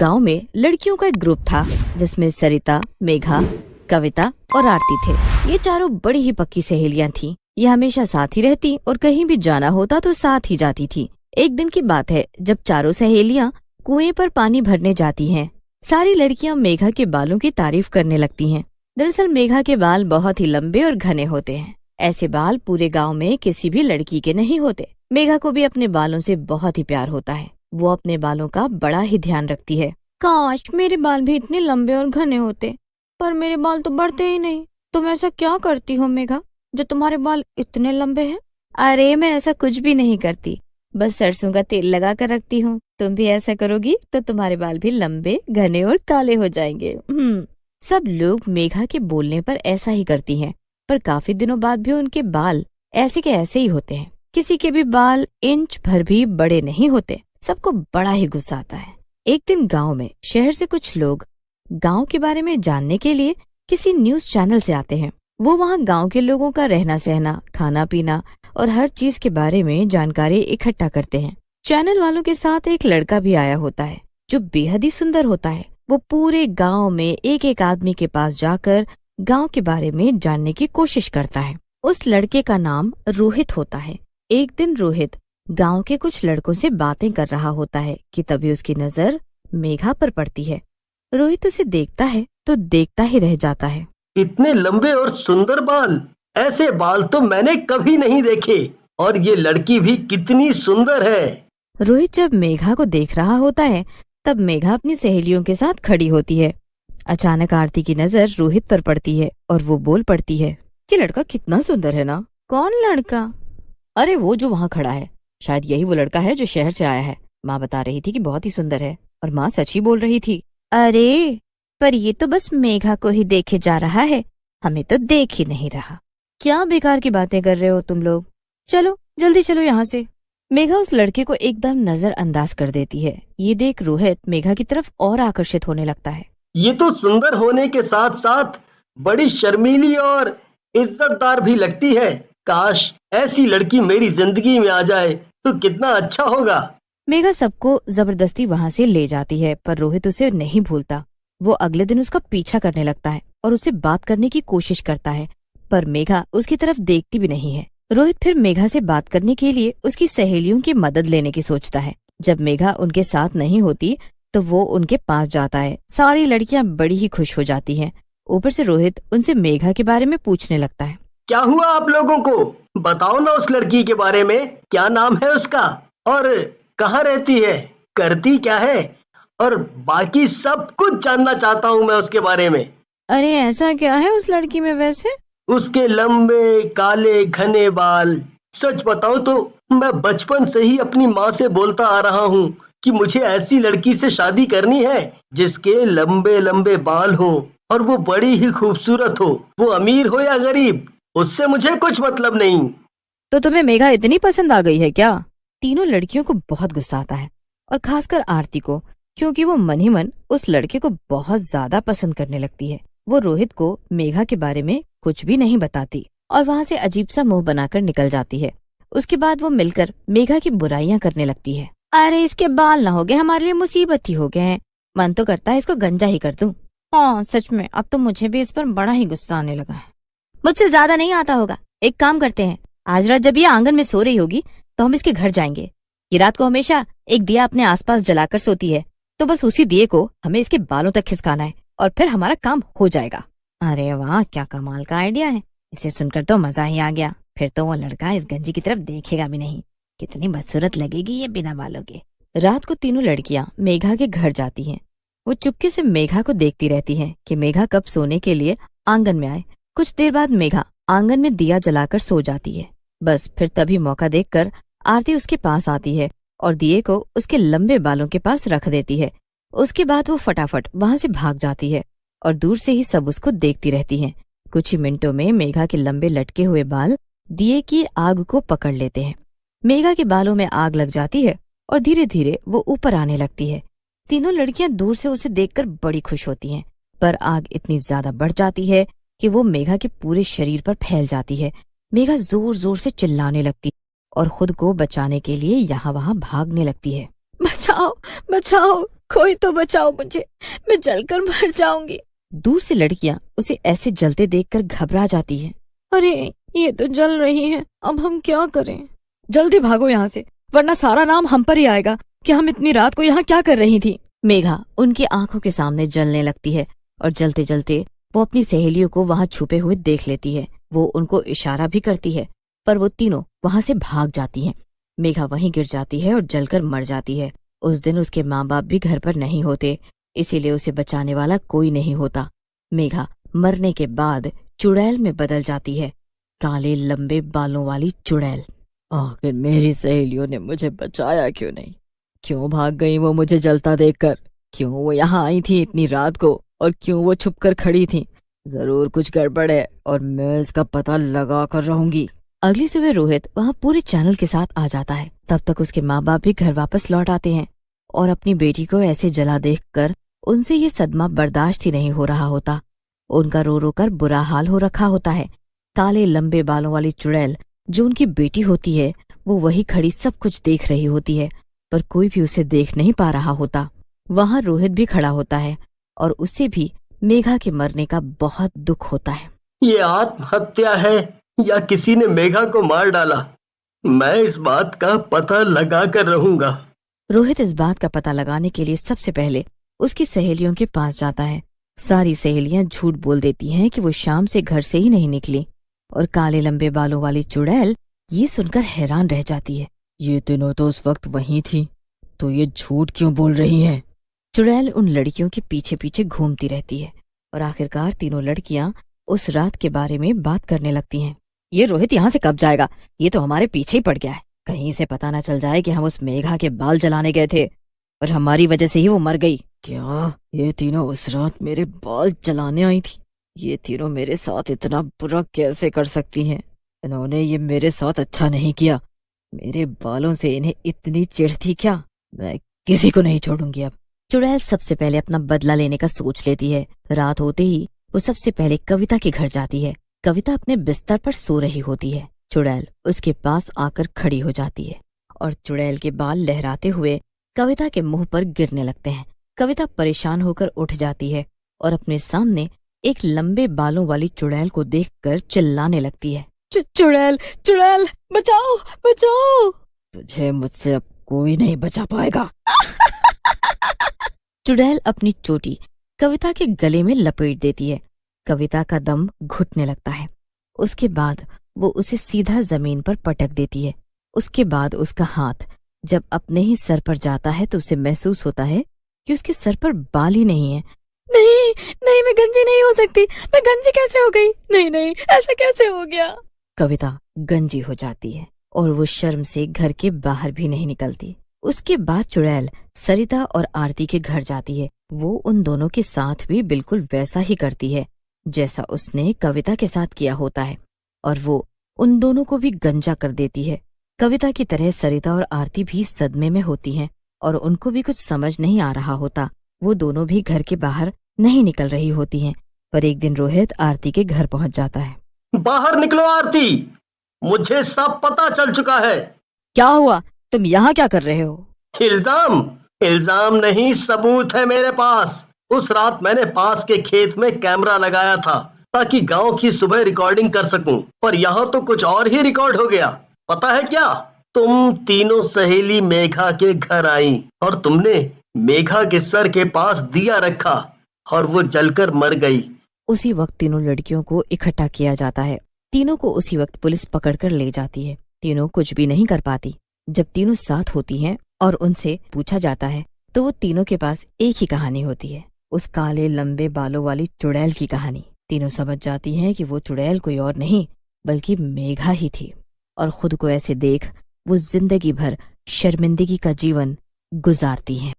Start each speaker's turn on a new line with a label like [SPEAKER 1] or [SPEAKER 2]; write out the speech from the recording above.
[SPEAKER 1] गांव में लड़कियों का एक ग्रुप था जिसमें सरिता, मेघा, कविता और आरती थे। ये चारों बड़ी ही पक्की सहेलियां थीं। ये हमेशा साथ ही रहती और कहीं भी जाना होता तो साथ ही जाती थी। एक दिन की बात है जब चारों सहेलियां कुएं पर पानी भरने जाती हैं। सारी लड़कियां मेघा के बालों की तारीफ करने लगती हैं। दरअसल मेघा के बाल बहुत ही लंबे और घने होते हैं। ऐसे बाल पूरे गांव में किसी भी लड़की के नहीं होते। मेघा को भी अपने बालों से बहुत ही प्यार होता है। वो अपने बालों का बड़ा ही ध्यान रखती है। काश मेरे बाल भी इतने लंबे और घने होते, पर मेरे बाल तो बढ़ते ही नहीं। तुम ऐसा क्या करती हो मेघा जो तुम्हारे बाल इतने लंबे हैं? अरे मैं ऐसा कुछ भी नहीं करती, बस सरसों का तेल लगा कर रखती हूँ। तुम भी ऐसा करोगी तो तुम्हारे बाल भी लंबे, घने और काले हो जाएंगे। सब लोग मेघा के बोलने पर ऐसा ही करती हैं, पर काफी दिनों बाद भी उनके बाल ऐसे के ऐसे ही होते हैं। किसी के भी बाल इंच भर भी बड़े नहीं होते। सबको बड़ा ही गुस्सा आता है। एक दिन गांव में शहर से कुछ लोग गांव के बारे में जानने के लिए किसी न्यूज चैनल से आते हैं। वो वहाँ गांव के लोगों का रहना सहना, खाना पीना और हर चीज के बारे में जानकारी इकट्ठा करते हैं। चैनल वालों के साथ एक लड़का भी आया होता है जो बेहद ही सुंदर होता है। वो पूरे गांव में एक एक आदमी के पास जाकर गांव के बारे में जानने की कोशिश करता है। उस लड़के का नाम रोहित होता है। एक दिन रोहित गांव के कुछ लड़कों से बातें कर रहा होता है कि तभी उसकी नजर मेघा पर पड़ती है। रोहित उसे देखता है तो देखता ही रह जाता है।
[SPEAKER 2] इतने लंबे और सुंदर बाल, ऐसे बाल तो मैंने कभी नहीं देखे। और ये लड़की भी कितनी सुंदर है।
[SPEAKER 1] रोहित जब मेघा को देख रहा होता है तब मेघा अपनी सहेलियों के साथ खड़ी होती है। अचानक आरती की नजर रोहित पर पड़ती है और वो बोल पड़ती है, ये लड़का कितना सुंदर है ना। कौन लड़का? अरे वो जो वहाँ खड़ा है, शायद यही वो लड़का है जो शहर से आया है। माँ बता रही थी कि बहुत ही सुंदर है और माँ सच ही बोल रही थी। अरे पर ये तो बस मेघा को ही देखे जा रहा है, हमें तो देख ही नहीं रहा। क्या बेकार की बातें कर रहे हो तुम लोग, चलो जल्दी चलो यहाँ से। मेघा उस लड़के को एकदम नजरअंदाज कर देती है। ये देख रोहित मेघा की तरफ और आकर्षित होने लगता है।
[SPEAKER 2] ये तो सुंदर होने के साथ साथ बड़ी शर्मीली और इज्जतदार भी लगती है। काश ऐसी लड़की मेरी जिंदगी में आ जाए तो कितना अच्छा होगा।
[SPEAKER 1] मेघा सबको जबरदस्ती वहाँ से ले जाती है, पर रोहित उसे नहीं भूलता। वो अगले दिन उसका पीछा करने लगता है और उससे बात करने की कोशिश करता है, पर मेघा उसकी तरफ देखती भी नहीं है। रोहित फिर मेघा से बात करने के लिए उसकी सहेलियों की मदद लेने की सोचता है। जब मेघा उनके साथ नहीं होती तो वो उनके पास जाता है। सारी लड़कियां बड़ी ही खुश हो जाती हैं। ऊपर से रोहित उनसे मेघा के बारे में पूछने लगता है।
[SPEAKER 2] क्या हुआ आप लोगों को? बताओ ना उस लड़की के बारे में। क्या नाम है उसका और कहाँ रहती है, करती क्या है, और बाकी सब कुछ जानना चाहता हूँ मैं उसके बारे में।
[SPEAKER 1] अरे ऐसा क्या है उस लड़की में वैसे?
[SPEAKER 2] उसके लंबे काले घने बाल। सच बताओ तो मैं बचपन से ही अपनी माँ से बोलता आ रहा हूँ कि मुझे ऐसी लड़की से शादी करनी है जिसके लंबे लंबे बाल हों और वो बड़ी ही खूबसूरत हो। वो अमीर हो या गरीब, उससे मुझे कुछ मतलब नहीं।
[SPEAKER 1] तो तुम्हें मेघा इतनी पसंद आ गई है क्या? तीनों लड़कियों को बहुत गुस्सा आता है और खासकर आरती को, क्योंकि वो मन ही मन उस लड़के को बहुत ज्यादा पसंद करने लगती है। वो रोहित को मेघा के बारे में कुछ भी नहीं बताती और वहाँ से अजीब सा मुंह बनाकर निकल जाती है। उसके बाद वो मिलकर मेघा की बुराइयां करने लगती है। अरे इसके बाल ना हो गए हमारे लिए मुसीबत ही हो गए हैं। मन तो करता है इसको गंजा ही कर दूं। हाँ सच में अब तो मुझे भी इस पर बड़ा ही गुस्सा आने लगा है। मुझसे ज्यादा नहीं आता होगा। एक काम करते हैं, आज रात जब ये आंगन में सो रही होगी तो हम इसके घर जाएंगे। ये रात को हमेशा एक दिया अपने आसपास जलाकर सोती है, तो बस उसी दिए को हमें इसके बालों तक खिसकाना है और फिर हमारा काम हो जाएगा। अरे वाह, क्या कमाल का आइडिया है। इसे सुनकर तो मजा ही आ गया। फिर तो वो लड़का इस गंजी की तरफ देखेगा भी नहीं। कितनी बदसूरत लगेगी ये बिना बालों के। रात को तीनों लड़कियां मेघा के घर जाती हैं। वो चुपके से मेघा को देखती रहती हैं कि मेघा कब सोने के लिए आंगन में आए। कुछ देर बाद मेघा आंगन में दिया जलाकर सो जाती है। बस फिर तभी मौका देखकर आरती उसके पास आती है और दिए को उसके लंबे बालों के पास रख देती है। उसके बाद वो फटाफट वहां से भाग जाती है और दूर से ही सब उसको देखती रहती हैं। कुछ ही मिनटों में मेघा के लंबे लटके हुए बाल दिए की आग को पकड़ लेते हैं। मेघा के बालों में आग लग जाती है और धीरे धीरे वो ऊपर आने लगती है। तीनों लड़कियां दूर से उसे देखकर बड़ी खुश होती हैं, पर आग इतनी ज्यादा बढ़ जाती है कि वो मेघा के पूरे शरीर पर फैल जाती है। मेघा जोर जोर से चिल्लाने लगती और खुद को बचाने के लिए यहाँ वहाँ भागने लगती है। बचाओ बचाओ, कोई तो बचाओ मुझे, मैं जलकर मर जाऊंगी। दूर से लड़कियां उसे ऐसे जलते देखकर घबरा जाती हैं। अरे ये तो जल रही है, अब हम क्या करें? जल्दी भागो यहाँ से, वरना सारा नाम हम पर ही आएगा कि हम इतनी रात को यहाँ क्या कर रही थी। मेघा उनकी आंखों के सामने जलने लगती है और जलते जलते वो अपनी सहेलियों को वहां छुपे हुए देख लेती है। वो उनको इशारा भी करती है, पर वो तीनों वहां से भाग जाती हैं। मेघा वहीं गिर जाती है और जलकर मर जाती है। उस दिन उसके माँ बाप भी घर पर नहीं होते, इसीलिए उसे बचाने वाला कोई नहीं होता। मेघा मरने के बाद चुड़ैल में बदल जाती है, काले लंबे बालों वाली चुड़ैल। आखिर मेरी सहेलियों ने मुझे बचाया क्यों नहीं? क्यों भाग गई वो मुझे जलता देखकर? क्यों वो यहाँ आई थी इतनी रात को और क्यों वो छुप कर खड़ी थी? जरूर कुछ गड़बड़ है और मैं इसका पता लगा कर रहूंगी। अगली सुबह रोहित वहाँ पूरे चैनल के साथ आ जाता है। तब तक उसके माँ बाप भी घर वापस लौट आते हैं और अपनी बेटी को ऐसे जला देखकर उनसे ये सदमा बर्दाश्त ही नहीं हो रहा होता। उनका रो रो कर बुरा हाल हो रखा होता है। काले लंबे बालों वाली चुड़ैल जो उनकी बेटी होती है, वो वही खड़ी सब कुछ देख रही होती है, पर कोई भी उसे देख नहीं पा रहा होता। वहाँ रोहित भी खड़ा होता है और उसे भी मेघा के मरने का बहुत दुख होता है।
[SPEAKER 2] ये आत्महत्या है या किसी ने मेघा को मार डाला? मैं इस बात का पता लगा कर रहूंगा।
[SPEAKER 1] रोहित इस बात का पता लगाने के लिए सबसे पहले उसकी सहेलियों के पास जाता है। सारी सहेलियां झूठ बोल देती हैं कि वो शाम से घर से ही नहीं निकली और काले लंबे बालों वाली चुड़ैल ये सुनकर हैरान रह जाती है। ये तीनों तो उस वक्त वहीं थी, तो ये झूठ क्यों बोल रही हैं? चुड़ैल उन लड़कियों के पीछे पीछे घूमती रहती है और आखिरकार तीनों लड़कियां उस रात के बारे में बात करने लगती हैं। ये रोहित यहाँ से कब जाएगा? ये तो हमारे पीछे ही पड़ गया है। कहीं से पता न चल जाए कि हम उस मेघा के बाल जलाने गए थे और हमारी वजह से ही वो मर गई। क्या ये तीनों उस रात मेरे बाल जलाने आई थी? ये तीनों मेरे साथ इतना बुरा कैसे कर सकती हैं? इन्होंने ये मेरे साथ अच्छा नहीं किया। मेरे बालों से इन्हें इतनी चिढ़ थी क्या? मैं किसी को नहीं छोड़ूंगी अब। चुड़ैल सबसे पहले अपना बदला लेने का सोच लेती है। रात होते ही वो सबसे पहले कविता के घर जाती है। कविता अपने बिस्तर पर सो रही होती है। चुड़ैल उसके पास आकर खड़ी हो जाती है और चुड़ैल के बाल लहराते हुए कविता के मुंह पर गिरने लगते हैं। कविता परेशान होकर उठ जाती है और अपने सामने एक लंबे बालों वाली चुड़ैल को देखकर चिल्लाने लगती है। चुड़ैल, चुड़ैल, बचाओ, बचाओ! तुझे मुझसे अब कोई नहीं बचा पाएगा। चुड़ैल अपनी चोटी कविता के गले में लपेट देती है। कविता का दम घुटने लगता है। उसके बाद वो उसे सीधा जमीन पर पटक देती है। उसके बाद उसका हाथ जब अपने ही सर पर जाता है तो उसे महसूस होता है कि उसके सर पर बाल ही नहीं है। नहीं, नहीं, मैं गंजी नहीं हो सकती। मैं गंजी कैसे हो गई? नहीं, नहीं, ऐसा कैसे हो गया? कविता गंजी हो जाती है और वो शर्म से घर के बाहर भी नहीं निकलती। उसके बाद चुड़ैल सरिता और आरती के घर जाती है। वो उन दोनों के साथ भी बिल्कुल वैसा ही करती है जैसा उसने कविता के साथ किया होता है और वो उन दोनों को भी गंजा कर देती है। कविता की तरह सरिता और आरती भी सदमे में होती हैं और उनको भी कुछ समझ नहीं आ रहा होता। वो दोनों भी घर के बाहर नहीं निकल रही होती हैं। पर एक दिन रोहित आरती के घर पहुंच जाता है।
[SPEAKER 2] बाहर निकलो आरती, मुझे सब पता चल चुका है।
[SPEAKER 1] क्या हुआ? तुम यहाँ क्या कर रहे हो?
[SPEAKER 2] इल्जाम? इल्जाम नहीं, सबूत है मेरे पास। उस रात मैंने पास के खेत में कैमरा लगाया था ताकि गांव की सुबह रिकॉर्डिंग कर सकूं, पर यहाँ तो कुछ और ही रिकॉर्ड हो गया। पता है क्या? तुम तीनों सहेली मेघा के घर आई और तुमने मेघा के सर के पास दिया रखा और वो जलकर मर गई।
[SPEAKER 1] उसी वक्त तीनों लड़कियों को इकट्ठा किया जाता है। तीनों को उसी वक्त पुलिस पकड़कर ले जाती है। तीनों कुछ भी नहीं कर पाती। जब तीनों साथ होती हैं और उनसे पूछा जाता है तो वो तीनों के पास एक ही कहानी होती है, उस काले लंबे बालों वाली चुड़ैल की कहानी। तीनों समझ जाती हैं कि वो चुड़ैल कोई और नहीं बल्कि मेघा ही थी और खुद को ऐसे देख वो जिंदगी भर शर्मिंदगी का जीवन गुजारती हैं।